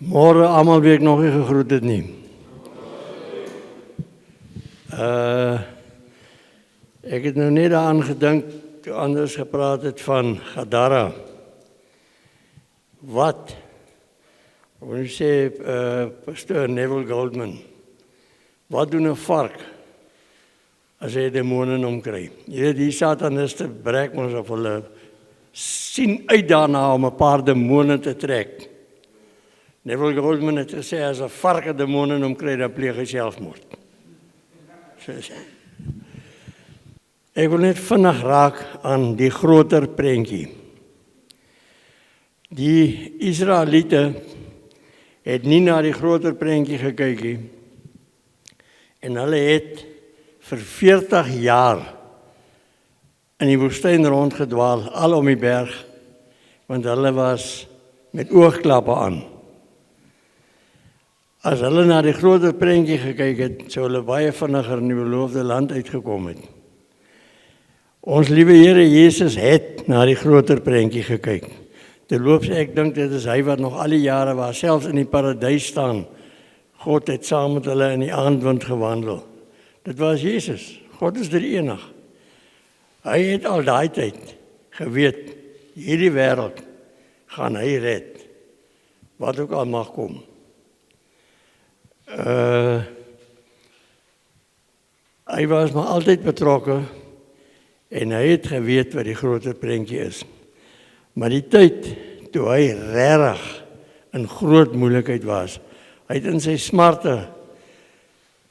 Môre almal wie ek nog nie gegroet het nie. Ek het nou net daaraan gedink toe anders gepraat het van Gadara. Wat? Ons sê Pastor Neville Goldman. Wat doen 'n vark as hy demone omkry? Jy weet, die sataniste breek ons of hulle sien uit daarna om 'n paar demone te trek. Neville Goldman het gesê as 'n vark 'n demone omkry, dan pleeg hy selfmoord. Ek wil net vinnig raak aan die groter prentjie. Die Israeliete het nie na die groter prentjie gekyk nie. En hulle het vir 40 jaar in die woestyn rondgedwaal, al om die berg, want hulle was met oogklappe aan. As hulle na die groter prentjie gekyk het, sou hulle baie vinniger in die beloofde land uitgekom het. Ons liewe Here Jesus het na die groter prentjie gekyk. Terloops, ek dink dit is hy wat nog al die jare waar selfs in die paradys staan, God het saam met hulle in die aandwind gewandel. Dit was Jesus. God is drie-enig. Hy het al daai tyd geweet, hierdie wêreld gaan hy red, wat ook al mag kom. Hy was maar altyd betrokke en hy het geweet wat die groter prentjie is. Maar die tyd toe hy regtig in groot moeilikheid was, hy het in sy smarte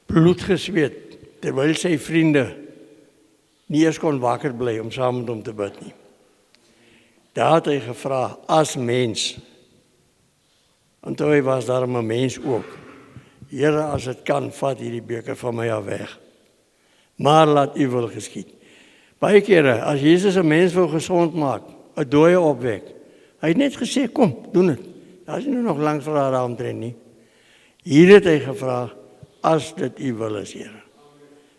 bloed gesweet, terwyl sy vriende nie eers kon wakker bly om saam met hom te bid nie. Daar het hy gevra, as mens, en toe hy was daar 'n mens ook, Here, as dit kan, vat hierdie beker van my af weg. Maar laat u wil geskied. Baie kere, as Jesus 'n mens wil gesond maak, 'n dooie opwek, hy het net gesê, kom, doen dit. Daar is nie nog lank vir haar omtrent nie. Hier het hy gevra, as dit u wil is, Here,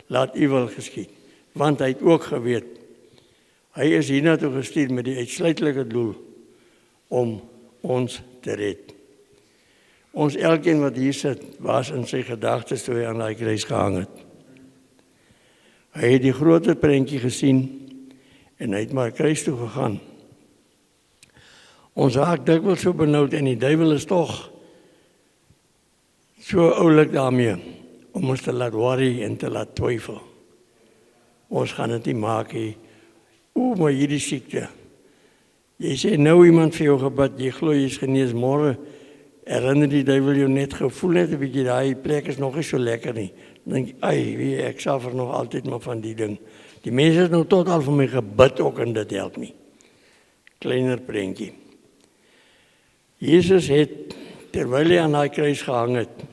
laat u wil geskied. Want hy het ook geweet, hy is hiernatoe gestuur met die uitsluitlike doel om ons te red. Ons elkeen wat hier sit, was in sy gedagtes toe hy aan daai kruis gehang het. Hy het die groter prentjie gesien en hy het maar kruis toe gegaan. Ons raak dikwels so benoud en die duiwel is tog so oulik daarmee om ons te laat worry en te laat twyfel. Ons gaan dit nie maak nie. Maar hierdie siekte. Jy sê nou iemand vir jou gebid, jy glo jy is genees, môre herinner die duiwel jou net gevoel net 'n bietjie, daai plek is nog nie so lekker nie. Dan dink jy, ek suffer nog altyd maar van die ding. Die mense het nou tot al vir my gebid ook en dit help nie. Kleiner prentjie. Jesus het, terwyl hy aan daai kruis gehang het,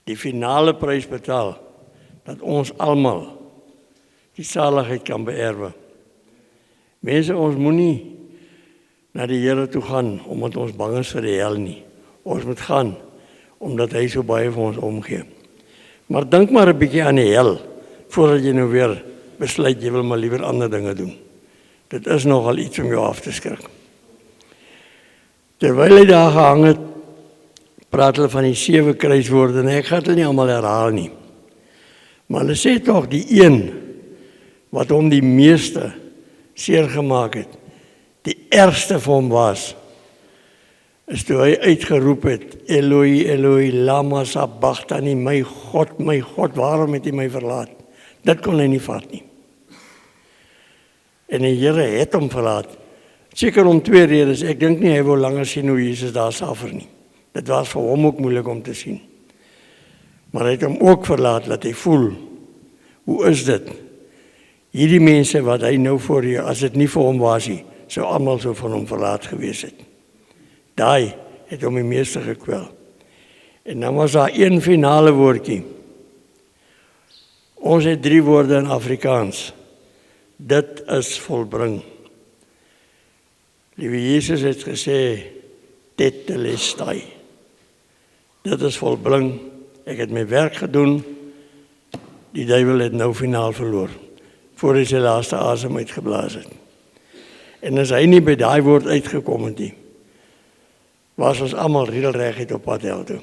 die finale prys betaal, dat ons almal die saligheid kan beerwe. Mense, ons moenie na die Here toe gaan, omdat ons bang is vir die hel nie. Ons moet gaan, omdat hy so baie vir ons omgee. Maar dink maar 'n bietjie aan die hel, voordat jy nou weer besluit, jy wil maar liever ander dinge doen. Dit is nogal iets om jou af te skrik. Terwyl hy daar gehang het, praat hulle van die 7 kruiswoorde, en ek gaan dit nie allemaal herhaal nie. Maar hulle sê toch, die een, wat hom die meeste seer gemaak het, die ergste vir hom was, is toe hy uitgeroep het, Eloi, Eloi, lama sabachthani, my God, waarom het hy my verlaat? Dit kon hy nie vat nie. En die Here het hom verlaat. Seker om 2 redes, ek dink nie hy wou langer sien hoe Jesus daar suffer nie. Dit was vir hom ook moeilik om te sien. Maar hy het hom ook verlaat, laat hy voel, hoe is dit? Hierdie mense wat hy nou voor jou, as dit nie vir hom was nie, sou almal so van hom verlaat gewees het. Daai het hom die meeste gekwel. En dan was daar een finale woordjie. Ons het 3 woorde in Afrikaans. Dit is volbring. Liewe Jesus het gesê, tetelestai. Dit is volbring. Ek het my werk gedoen. Die duiwel het nou finaal verloor, voor hy sy laaste asem uitgeblaas het. En as hy nie by daai woord uitgekom het nie, was ons almal regelreguit op pad hel toe.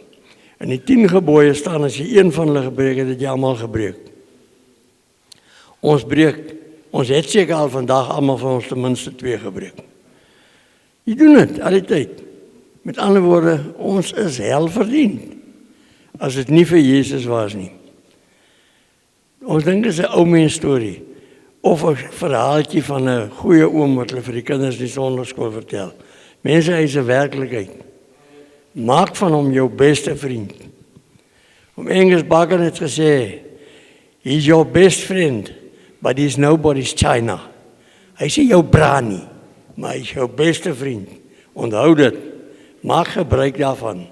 In die 10 gebooie staan, as jy een van hulle gebreek het, het jy almal gebreek. Ons het seker al vandag almal van ons ten minste 2 gebreek. Jy doen dit al die tyd. Met ander woorde, ons is hel verdien, as dit nie vir Jesus was nie. Ons dink dit is 'n ou mens storie, of 'n verhaaltjie van 'n goeie oom wat hulle vir die kinders in die sonderskool vertel. Mense, hy is 'n werklikheid. Maak van hom jou beste vriend. Angus Barker het gesê, he's your best friend, but he's nobody's China. Hy sê jou bra nie, maar hy is jou beste vriend. Onthou dit, maak gebruik daarvan.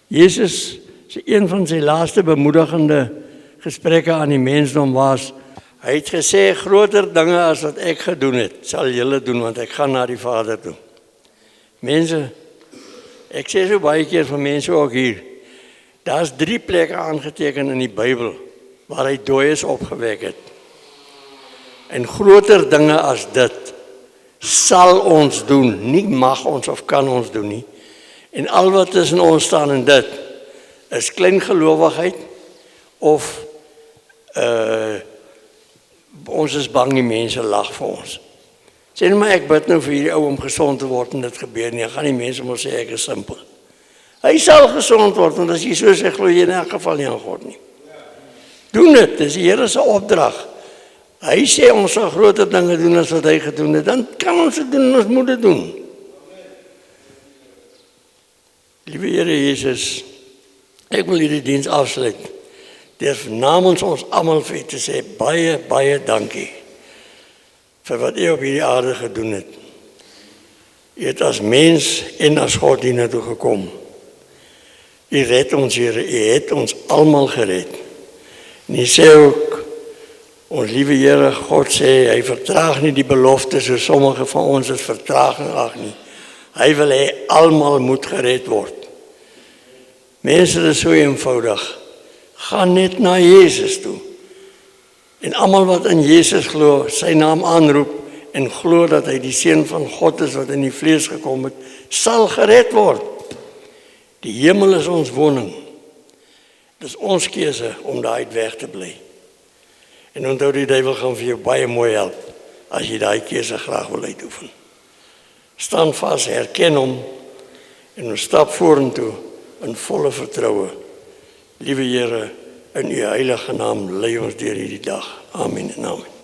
Jesus, een van sy laaste bemoedigende gesprekke aan die mensdom was, hy het gesê, groter dinge as wat ek gedoen het, sal julle doen, want ek gaan na die Vader toe. Mense, ek sê so baie keer vir mense ook hier, daar is 3 plekke aangeteken in die Bybel, waar hy dooies opgewek het. En groter dinge as dit, sal ons doen, nie mag ons of kan ons doen nie. En al wat tussen ons staan in dit, is klein gelowigheid, of ons is bang die mense lag vir ons. Sê nou maar, ek bid nou vir hierdie ou om gesond te word en dit gebeur nie, dan gaan die mense maar sê ek is simpel. Hy sal gesond word, want as jy so sê, glo jy in elk geval nie aan God nie. Doen dit, dis die Here se opdrag. Hy sê ons sal groter dinge doen as wat hy gedoen het, dan kan ons dit doen en ons moet dit doen. Liewe Here Jesus, ek wil hierdie diens afsluit, deur namens ons almal vir u te sê, baie, baie dankie vir wat u op hierdie aarde gedoen het. U het as mens en as God hiernatoe gekom. U red ons, Here, u het ons almal gered. En u sê ook, ons liewe Here, God sê, hy vertraag nie die belofte, so sommige van ons het vertraging ag nie. Hy wil hê almal moet gered word. Mense, dit is so eenvoudig. Gaan net na Jesus toe. En almal wat in Jesus glo, sy naam aanroep en glo dat hy die Seun van God is wat in die vlees gekom het, sal gered word. Die hemel is ons woning. Dit is ons keuse om daaruit weg te bly. En onthou, die duiwel gaan vir jou baie mooi help as jy daai keuse graag wil uitoefen. Staan vas, herken hom en ons stap vorentoe in volle vertroue. Liewe Here, in u heilige naam lei ons deur hierdie dag. Amen en amen.